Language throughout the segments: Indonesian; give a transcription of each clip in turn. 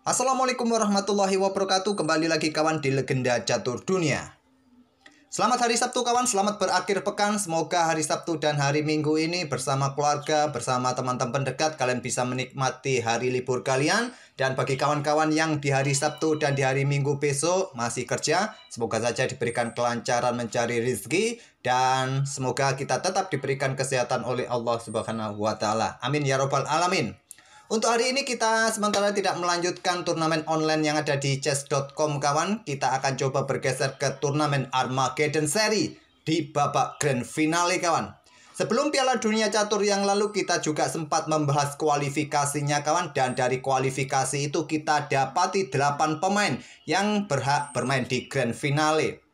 Assalamualaikum warahmatullahi wabarakatuh. Kembali lagi kawan di Legenda Catur Dunia. Selamat hari Sabtu kawan, selamat berakhir pekan. Semoga hari Sabtu dan hari Minggu ini bersama keluarga, bersama teman-teman dekat, kalian bisa menikmati hari libur kalian. Dan bagi kawan-kawan yang di hari Sabtu dan di hari Minggu besok masih kerja, semoga saja diberikan kelancaran mencari rezeki. Dan semoga kita tetap diberikan kesehatan oleh Allah Subhanahu wa Ta'ala. Amin ya Rabbal Alamin. Untuk hari ini kita sementara tidak melanjutkan turnamen online yang ada di chess.com kawan. Kita akan coba bergeser ke turnamen Armageddon Seri di babak grand finale kawan. Sebelum Piala Dunia Catur yang lalu kita juga sempat membahas kualifikasinya kawan. Dan dari kualifikasi itu kita dapati 8 pemain yang berhak bermain di grand finale.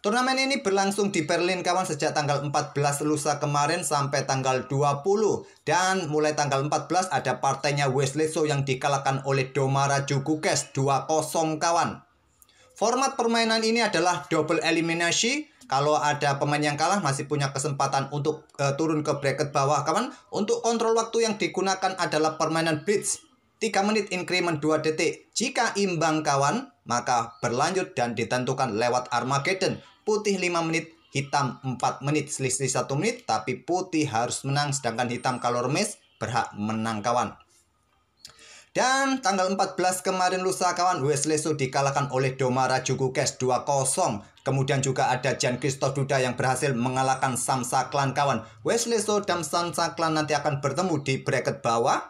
Turnamen ini berlangsung di Berlin kawan sejak tanggal 14 lusa kemarin sampai tanggal 20. Dan mulai tanggal 14 ada partainya Wesley So yang dikalahkan oleh Domara Jukukes 2-0 kawan. Format permainan ini adalah double eliminasi. Kalau ada pemain yang kalah masih punya kesempatan untuk turun ke bracket bawah kawan. Untuk kontrol waktu yang digunakan adalah permainan blitz 3 menit increment 2 detik. Jika imbang kawan, maka berlanjut dan ditentukan lewat Armageddon. Putih 5 menit, hitam 4 menit, selisih 1 menit. Tapi putih harus menang, sedangkan hitam kalau remis berhak menang kawan. Dan tanggal 14 kemarin lusa kawan, Wesley So dikalahkan oleh Domara Jukukes 2-0. Kemudian juga ada Jan Christoph Duda yang berhasil mengalahkan Sam Saklan kawan. Wesley So dan Sam Saklan nanti akan bertemu di bracket bawah.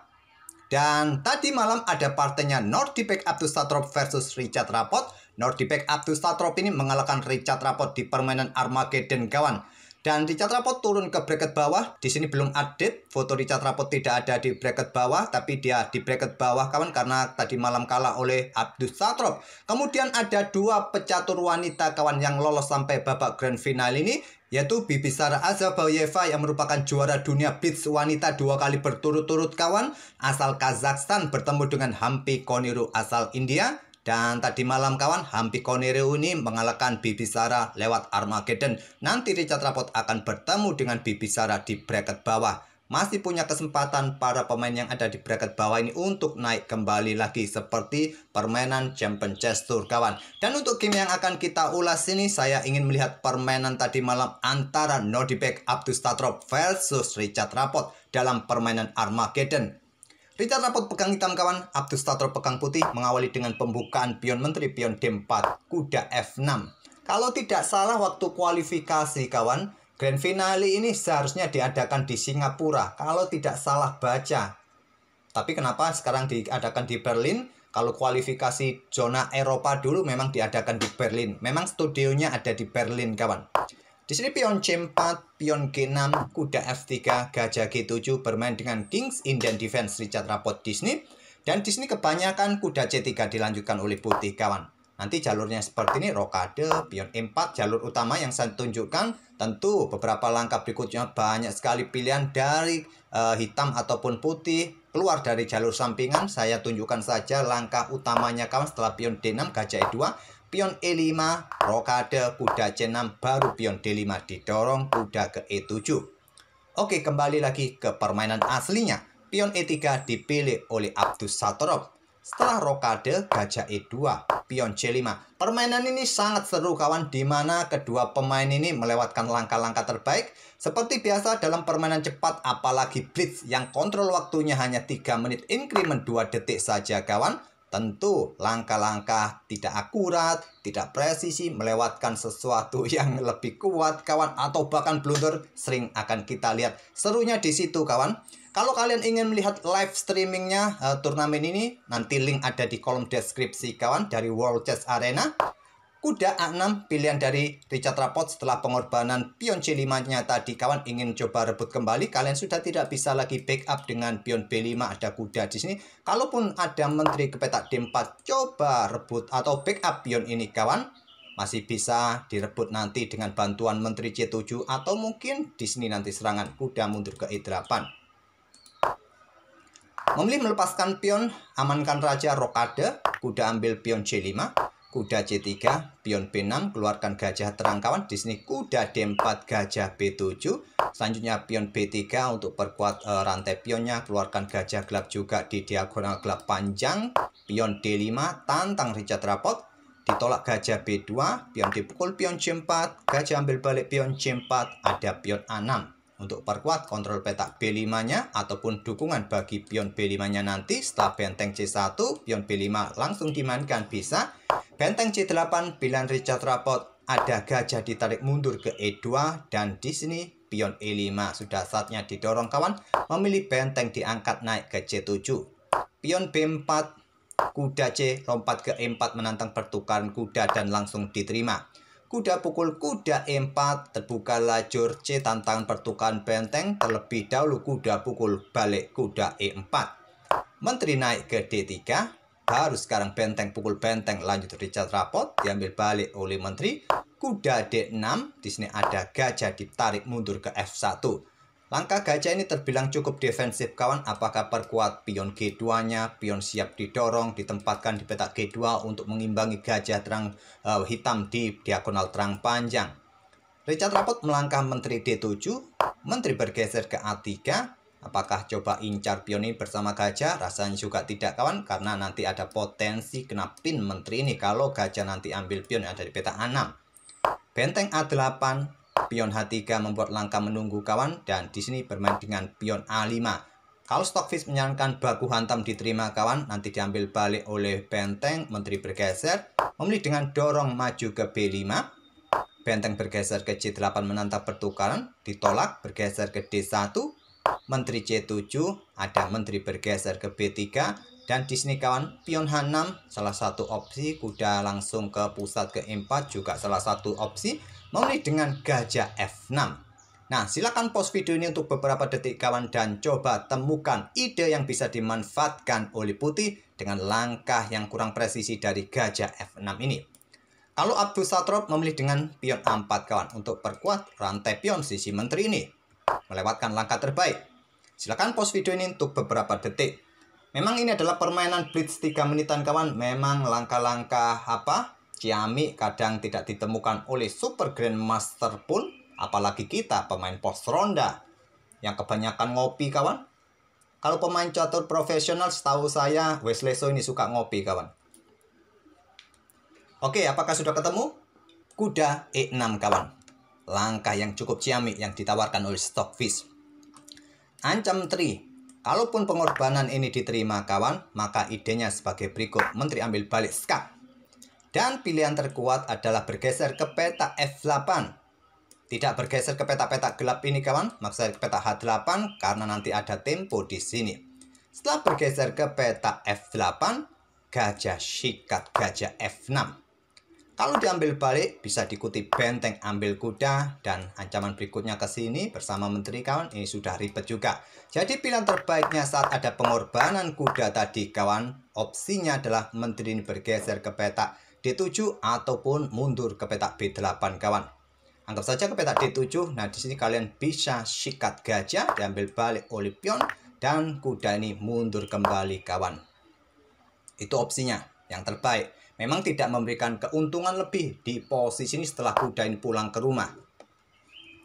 Dan tadi malam ada partainya Nordibek Abdusatorp versus Richard Rapport. Nordibek Abdusatorp ini mengalahkan Richard Rapport di permainan Armageddon kawan. Dan Richard Rapport turun ke bracket bawah. Di sini belum update. Foto Richard Rapport tidak ada di bracket bawah, tapi dia di bracket bawah kawan karena tadi malam kalah oleh Abdusatorp. Kemudian ada 2 pecatur wanita kawan yang lolos sampai babak grand final ini, yaitu Bibisara Azabayeva yang merupakan juara dunia blitz wanita 2 kali berturut-turut kawan, asal Kazakhstan bertemu dengan Hampi Koniru asal India. Dan tadi malam kawan, Hampi Koniru ini mengalahkan Bibisara lewat Armageddon. Nanti Richard Rapport akan bertemu dengan Bibisara di bracket bawah. Masih punya kesempatan para pemain yang ada di bracket bawah ini untuk naik kembali lagi seperti permainan Champion Chess Tour kawan. Dan untuk game yang akan kita ulas ini, saya ingin melihat permainan tadi malam antara Nordibek Abdusatorp versus Richard Rapport dalam permainan Armageddon. Richard Rapport pegang hitam kawan, Abdusatorp pegang putih, mengawali dengan pembukaan pion menteri, pion D4, kuda F6. Kalau tidak salah waktu kualifikasi kawan, grand finale ini seharusnya diadakan di Singapura, kalau tidak salah baca. Tapi kenapa sekarang diadakan di Berlin? Kalau kualifikasi zona Eropa dulu memang diadakan di Berlin. Memang studionya ada di Berlin kawan. Di sini pion C4, pion G6, kuda F3, gajah G7 bermain dengan Kings Indian Defense Richard Rapport di sini. Dan di sini kebanyakan kuda C3 dilanjutkan oleh putih kawan. Nanti jalurnya seperti ini, rokade, pion E4, jalur utama yang saya tunjukkan. Tentu beberapa langkah berikutnya banyak sekali pilihan dari hitam ataupun putih. Keluar dari jalur sampingan, saya tunjukkan saja langkah utamanya kawan setelah pion D6, gajah E2. Pion E5, rokade, kuda C6, baru pion D5 didorong kuda ke E7. Oke, kembali lagi ke permainan aslinya. Pion E3 dipilih oleh Abdusatorp. Setelah rokade, gajah E2, pion C5. Permainan ini sangat seru kawan, di mana kedua pemain ini melewatkan langkah-langkah terbaik. Seperti biasa dalam permainan cepat, apalagi blitz yang kontrol waktunya hanya 3 menit increment 2 detik saja kawan. Tentu langkah-langkah tidak akurat, tidak presisi, melewatkan sesuatu yang lebih kuat kawan, atau bahkan blunder sering akan kita lihat. Serunya di situ kawan. Kalau kalian ingin melihat live streamingnya turnamen ini, nanti link ada di kolom deskripsi kawan dari World Chess Arena. Kuda A6 pilihan dari Richard Rapport setelah pengorbanan pion C5-nya tadi kawan, ingin coba rebut kembali. Kalian sudah tidak bisa lagi backup dengan pion B5, ada kuda di sini. Kalaupun ada menteri ke petak D4, coba rebut atau backup pion ini kawan. Masih bisa direbut nanti dengan bantuan menteri C7 atau mungkin di sini nanti serangan kuda mundur ke E8. Memilih melepaskan pion, amankan raja, rokade, kuda ambil pion C5. kuda C3, pion B6, keluarkan gajah terang kawan. Di sini kuda D4, gajah B7. Selanjutnya pion B3 untuk perkuat rantai pionnya, keluarkan gajah gelap juga di diagonal gelap panjang. Pion D5, tantang Richard Rapport. Ditolak gajah B2, pion dipukul pion C4, gajah ambil balik pion C4, ada pion A6. Untuk perkuat kontrol petak B5-nya ataupun dukungan bagi pion B5-nya nanti setelah benteng C1, pion B5 langsung dimainkan bisa. Benteng C8 pilihan Richard Rapport, ada gajah ditarik mundur ke E2 dan di sini pion E5 sudah saatnya didorong kawan. Memilih benteng diangkat naik ke C7. Pion B4, kuda C lompat ke E4 menantang pertukaran kuda dan langsung diterima. Kuda pukul kuda E4, terbuka lajur C tantangan pertukaran benteng. Terlebih dahulu kuda pukul balik kuda E4. Menteri naik ke D3, baru sekarang benteng pukul benteng lanjut Richard Rapport, diambil balik oleh menteri. Kuda D6, di sini ada gajah ditarik mundur ke F1. Langkah gajah ini terbilang cukup defensif kawan. Apakah perkuat pion G2-nya, pion siap didorong, ditempatkan di petak G2 untuk mengimbangi gajah terang hitam di diagonal terang panjang. Richard Rapport melangkah menteri D7, menteri bergeser ke A3. Apakah coba incar pion ini bersama gajah? Rasanya juga tidak kawan, karena nanti ada potensi kena pin menteri ini kalau gajah nanti ambil pion yang ada di petak A6. Benteng A8, pion H3 membuat langkah menunggu kawan, dan di sini bermain dengan pion A5. Kalau Stockfish menyarankan baku hantam diterima kawan, nanti diambil balik oleh benteng, menteri bergeser, memilih dengan dorong maju ke B5. Benteng bergeser ke C8 menantang pertukaran, ditolak, bergeser ke D1. Menteri C7, ada menteri bergeser ke B3. Dan di sini kawan, pion H6 salah satu opsi, kuda langsung ke pusat ke E4 juga salah satu opsi. Memilih dengan gajah F6. Nah, silakan pause video ini untuk beberapa detik kawan dan coba temukan ide yang bisa dimanfaatkan oleh putih dengan langkah yang kurang presisi dari gajah F6 ini. Kalau Abdul Satrop memilih dengan pion A4 kawan untuk perkuat rantai pion sisi menteri ini, melewatkan langkah terbaik. Silakan pause video ini untuk beberapa detik. Memang ini adalah permainan blitz 3 menitan kawan. Memang langkah-langkah ciamik kadang tidak ditemukan oleh Super Grandmaster pun, apalagi kita pemain pos ronda yang kebanyakan ngopi kawan. Kalau pemain catur profesional setahu saya Wesley So ini suka ngopi kawan. Oke, apakah sudah ketemu? Kuda E6 kawan. Langkah yang cukup ciamik yang ditawarkan oleh Stockfish. Ancam menteri. Kalaupun pengorbanan ini diterima kawan, maka idenya sebagai berikut. Menteri ambil balik skak. Dan pilihan terkuat adalah bergeser ke peta F8. Tidak bergeser ke peta-peta gelap ini kawan, maksudnya ke peta H8 karena nanti ada tempo di sini. Setelah bergeser ke peta F8, gajah sikat gajah F6. Kalau diambil balik bisa diikuti benteng ambil kuda dan ancaman berikutnya ke sini bersama menteri kawan. Ini sudah ribet juga. Jadi pilihan terbaiknya saat ada pengorbanan kuda tadi kawan, opsinya adalah menteri ini bergeser ke peta D7 ataupun mundur ke petak B8 kawan. Anggap saja ke petak D7. Nah, di sini kalian bisa sikat gajah, diambil balik oleh pion dan kuda ini mundur kembali kawan. Itu opsinya yang terbaik. Memang tidak memberikan keuntungan lebih di posisi ini setelah kuda ini pulang ke rumah.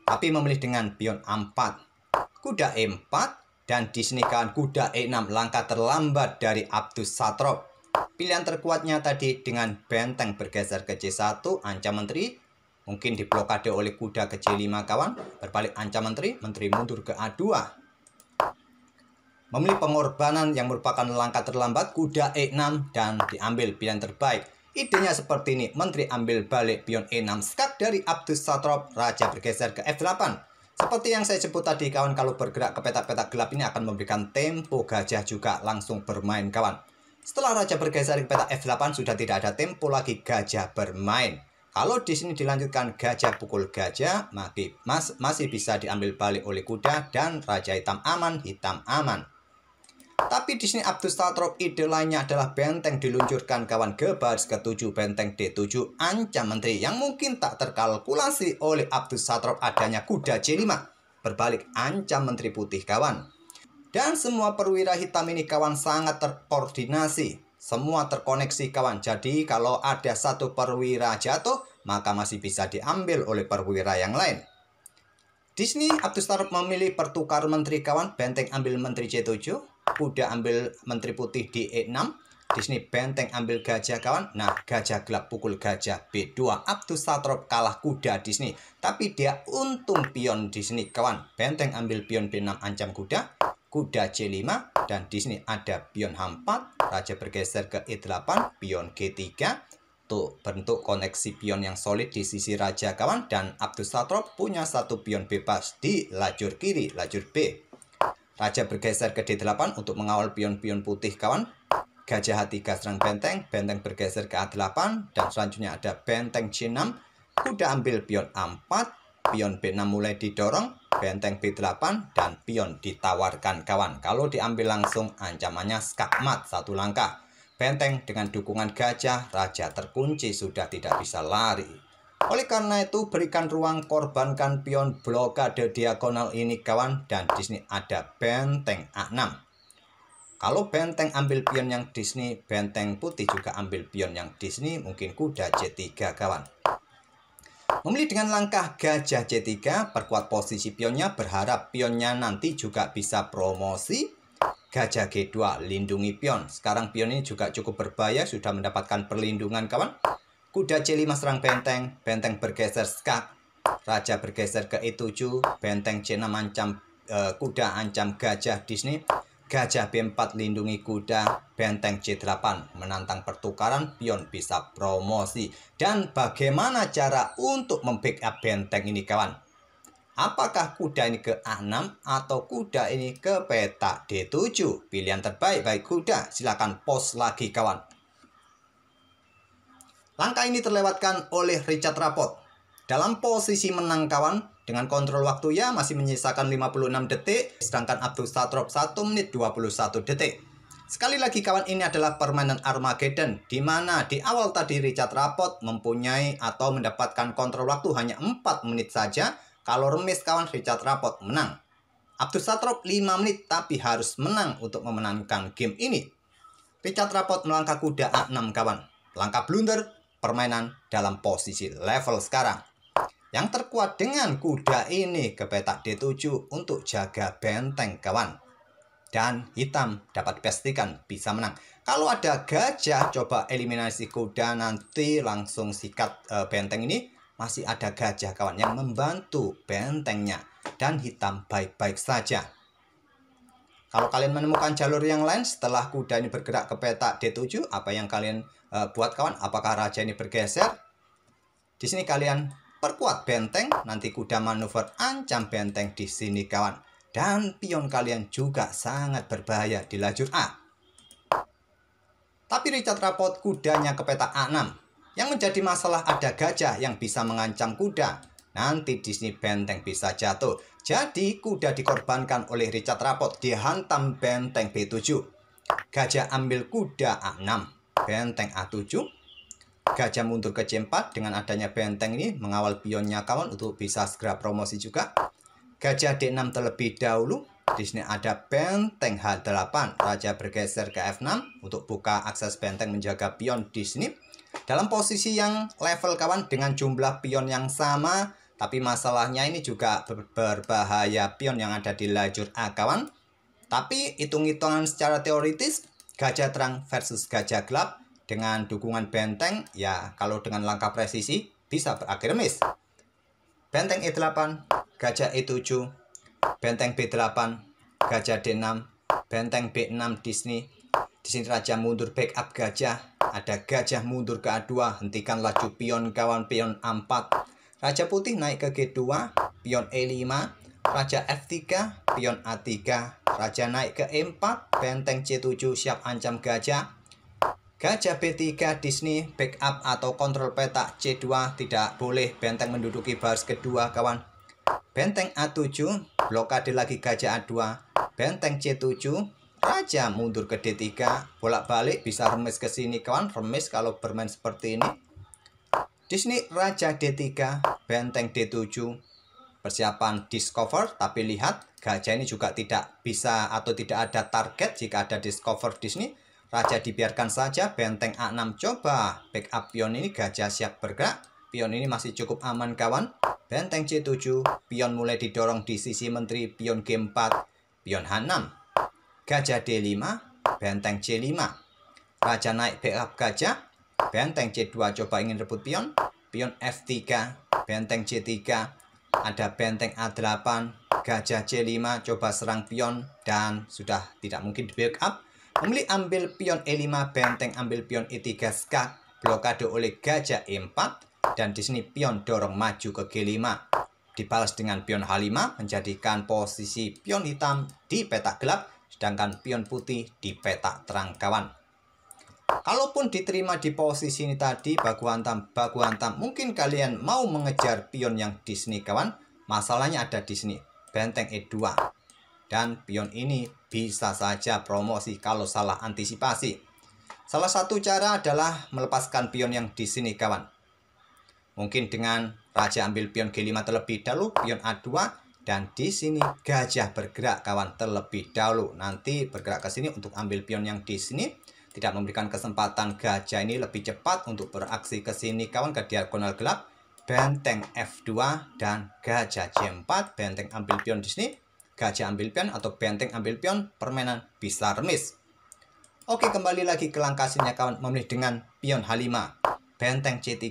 Tapi memilih dengan pion A4, kuda E4 dan di sini kawan kuda E6, langkah terlambat dari Abdul Satrop. Pilihan terkuatnya tadi dengan benteng bergeser ke C1, ancam menteri. Mungkin diblokade oleh kuda ke C5 kawan. Berbalik ancam menteri, menteri mundur ke A2. Memilih pengorbanan yang merupakan langkah terlambat, kuda E6 dan diambil pilihan terbaik. Idenya seperti ini, menteri ambil balik pion E6 skak dari Abdul Satrop, raja bergeser ke F8. Seperti yang saya sebut tadi kawan, kalau bergerak ke petak-petak gelap ini akan memberikan tempo gajah juga langsung bermain kawan. Setelah raja bergeser ke petak F8 sudah tidak ada tempo lagi gajah bermain. Kalau di sini dilanjutkan gajah pukul gajah, masih bisa diambil balik oleh kuda dan raja hitam aman, hitam aman. Tapi di sini Abdul Satrop ide lainnya adalah benteng diluncurkan kawan ke baris ke-7, benteng D7 ancam menteri yang mungkin tak terkalkulasi oleh Abdul Satrop adanya kuda C5. Berbalik ancam menteri putih kawan. Dan semua perwira hitam ini kawan sangat terkoordinasi, semua terkoneksi kawan. Jadi kalau ada satu perwira jatuh, maka masih bisa diambil oleh perwira yang lain. Di sini Abdus Tarub memilih pertukar menteri kawan. Benteng ambil menteri C7, kuda ambil menteri putih di E6. Di sini benteng ambil gajah kawan. Nah, gajah gelap pukul gajah B2. Abdus Tarub kalah kuda di sini. Tapi dia untung pion di sini kawan. Benteng ambil pion B6 ancam kuda. Kuda C5 dan di sini ada pion H4. Raja bergeser ke E8, pion G3. Tuh, bentuk koneksi pion yang solid di sisi raja kawan. Dan Abdus Tarub punya satu pion bebas di lajur kiri, lajur B. Raja bergeser ke D8 untuk mengawal pion-pion putih kawan. Gajah H3 serang benteng, benteng bergeser ke A8, dan selanjutnya ada benteng C6, kuda ambil pion A4, pion B6 mulai didorong, benteng B8, dan pion ditawarkan kawan. Kalau diambil langsung ancamannya skakmat satu langkah. Benteng dengan dukungan gajah, raja terkunci sudah tidak bisa lari. Oleh karena itu berikan ruang, korbankan pion blokade diagonal ini kawan, dan di sini ada benteng A6. Kalau benteng ambil pion yang di sini, benteng putih juga ambil pion yang di sini, mungkin kuda C3 kawan. Memilih dengan langkah gajah C3, perkuat posisi pionnya, berharap pionnya nanti juga bisa promosi. Gajah G2, lindungi pion. Sekarang pion ini juga cukup berbahaya, sudah mendapatkan perlindungan kawan. Kuda C5 serang benteng, benteng bergeser skak. Raja bergeser ke E7, benteng C6 ancam kuda ancam gajah di sini. Gajah B4 lindungi kuda, benteng C8 menantang pertukaran, pion bisa promosi. Dan bagaimana cara untuk membackup benteng ini kawan? Apakah kuda ini ke A6 atau kuda ini ke petak D7? Pilihan terbaik baik kuda, silakan pause lagi kawan. Langkah ini terlewatkan oleh Richard Rapport. Dalam posisi menang kawan, dengan kontrol waktu ya masih menyisakan 56 detik, sedangkan Abdus Tarub 1 menit 21 detik. Sekali lagi kawan, ini adalah permainan Armageddon, di mana di awal tadi Richard Rapport mempunyai atau mendapatkan kontrol waktu hanya 4 menit saja. Kalau remis kawan, Richard Rapport menang. Abdus Tarub 5 menit tapi harus menang untuk memenangkan game ini. Richard Rapport melangkah kuda A6 kawan. Langkah blunder, permainan dalam posisi level sekarang. Yang terkuat dengan kuda ini ke petak D7 untuk jaga benteng kawan. Dan hitam dapat dipastikan bisa menang. Kalau ada gajah, coba eliminasi kuda, nanti langsung sikat benteng ini. Masih ada gajah kawan yang membantu bentengnya. Dan hitam baik-baik saja. Kalau kalian menemukan jalur yang lain setelah kuda ini bergerak ke petak D7, apa yang kalian buat kawan? Apakah raja ini bergeser? Di sini kalian perkuat benteng, nanti kuda manuver ancam benteng di sini kawan. Dan pion kalian juga sangat berbahaya di lajur A. Tapi Richard Rapport kudanya ke petak A6. Yang menjadi masalah ada gajah yang bisa mengancam kuda. Nanti di sini benteng bisa jatuh. Jadi kuda dikorbankan oleh Richard Rapport, dihantam benteng B7. Gajah ambil kuda A6, benteng A7. Gajah mundur ke C4 dengan adanya benteng ini mengawal pionnya kawan untuk bisa segera promosi juga. Gajah D6 terlebih dahulu. Di sini ada benteng H8. Raja bergeser ke F6 untuk buka akses benteng menjaga pion di sini. Dalam posisi yang level kawan dengan jumlah pion yang sama. Tapi masalahnya ini juga berbahaya pion yang ada di lajur A kawan. Tapi hitung-hitungan secara teoritis, gajah terang versus gajah gelap. Dengan dukungan benteng, ya kalau dengan langkah presisi bisa berakhir miss. Benteng E8, gajah E7, benteng B8, gajah D6, benteng B6 di sini. Di sini raja mundur backup gajah, ada gajah mundur ke A2, hentikan laju pion kawan, pion A4. Raja putih naik ke G2, pion E5, raja F3, pion A3, raja naik ke E4, benteng C7 siap ancam gajah. Gajah B3 di sini backup atau kontrol petak C2, tidak boleh benteng menduduki baris kedua kawan. Benteng A7, blokade lagi gajah A2, benteng C7, raja mundur ke D3, bolak-balik bisa remis ke sini kawan, remis kalau bermain seperti ini. Di sini raja D3, benteng D7, persiapan discover, tapi lihat gajah ini juga tidak bisa atau tidak ada target jika ada discover di sini. Raja dibiarkan saja, benteng A6 coba backup pion ini, gajah siap bergerak. Pion ini masih cukup aman kawan. Benteng C7, pion mulai didorong di sisi menteri, pion G4, pion H6. Gajah D5, benteng C5. Raja naik backup gajah, benteng C2 coba ingin rebut pion. Pion F3, benteng C3, ada benteng A8, gajah C5 coba serang pion dan sudah tidak mungkin di backup. Memilih ambil pion E5, benteng ambil pion E3 skak, blokade oleh gajah E4, dan di sini pion dorong maju ke G5. Dibalas dengan pion H5, menjadikan posisi pion hitam di petak gelap, sedangkan pion putih di petak terang kawan. Kalaupun diterima di posisi ini tadi, baku hantam, mungkin kalian mau mengejar pion yang di sini kawan. Masalahnya ada di sini, benteng E2. Dan pion ini bisa saja promosi kalau salah antisipasi. Salah satu cara adalah melepaskan pion yang di sini kawan. Mungkin dengan raja ambil pion G5 terlebih dahulu, pion A2, dan di sini gajah bergerak kawan terlebih dahulu. Nanti bergerak ke sini untuk ambil pion yang di sini, tidak memberikan kesempatan gajah ini lebih cepat untuk beraksi ke sini kawan, ke diagonal gelap. Benteng F2 dan gajah C4, benteng ambil pion di sini. Gajah ambil pion atau benteng ambil pion, permainan bisa remis. Oke, kembali lagi ke langkah sini kawan, memilih dengan pion H5, benteng C3,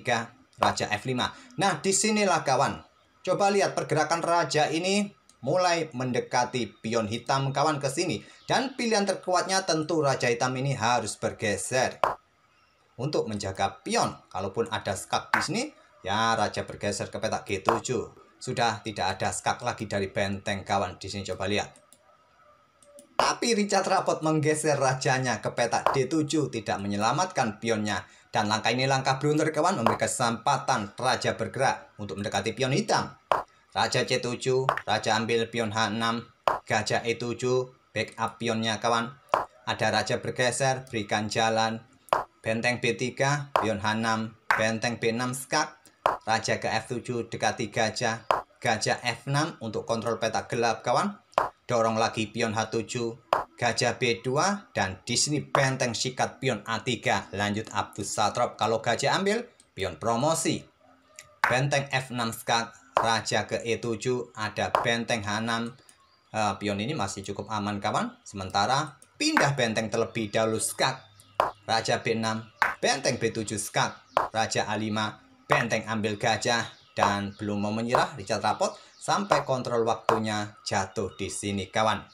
raja F5. Nah, disinilah kawan, coba lihat pergerakan raja ini mulai mendekati pion hitam kawan ke sini. Dan pilihan terkuatnya tentu raja hitam ini harus bergeser untuk menjaga pion. Kalaupun ada skak di sini, ya raja bergeser ke petak G7. Sudah tidak ada skak lagi dari benteng kawan. Di sini coba lihat. Tapi Richard Rapport menggeser rajanya ke petak D7, tidak menyelamatkan pionnya. Dan langkah ini langkah blunder kawan, memberi kesempatan raja bergerak untuk mendekati pion hitam. Raja C7, raja ambil pion H6, gajah E7, backup pionnya kawan. Ada raja bergeser, berikan jalan. Benteng B3, pion H6, benteng B6 skak. Raja ke F7, dekati gajah. Gajah F6 untuk kontrol petak gelap kawan. Dorong lagi pion H7, gajah B2, dan di sini benteng sikat pion A3. Lanjut Abdus Satrop, kalau gajah ambil, pion promosi. Benteng F6 skak, raja ke E7, ada benteng H6. Pion ini masih cukup aman kawan. Sementara pindah benteng terlebih dahulu skak. Raja B6, benteng B7 skak. Raja A5, benteng ambil gajah. Dan belum mau menyerah Richard Rapport sampai kontrol waktunya jatuh di sini kawan.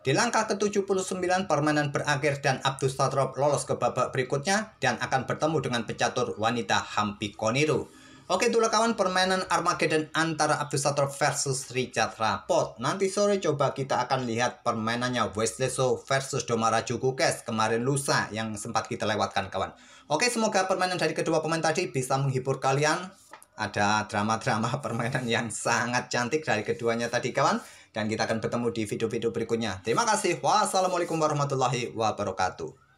Di langkah ke-79 permainan berakhir dan Abdus Satrop lolos ke babak berikutnya dan akan bertemu dengan pecatur wanita Hampi Koniru. Oke, itulah kawan permainan Armageddon antara Abdus Satrop versus Richard Rapport. Nanti sore coba kita akan lihat permainannya Westleso versus Domaraju Gukes kemarin lusa yang sempat kita lewatkan kawan. Oke, semoga permainan dari kedua pemain tadi bisa menghibur kalian. Ada drama-drama permainan yang sangat cantik dari keduanya tadi kawan. Dan kita akan bertemu di video-video berikutnya. Terima kasih. Wassalamualaikum warahmatullahi wabarakatuh.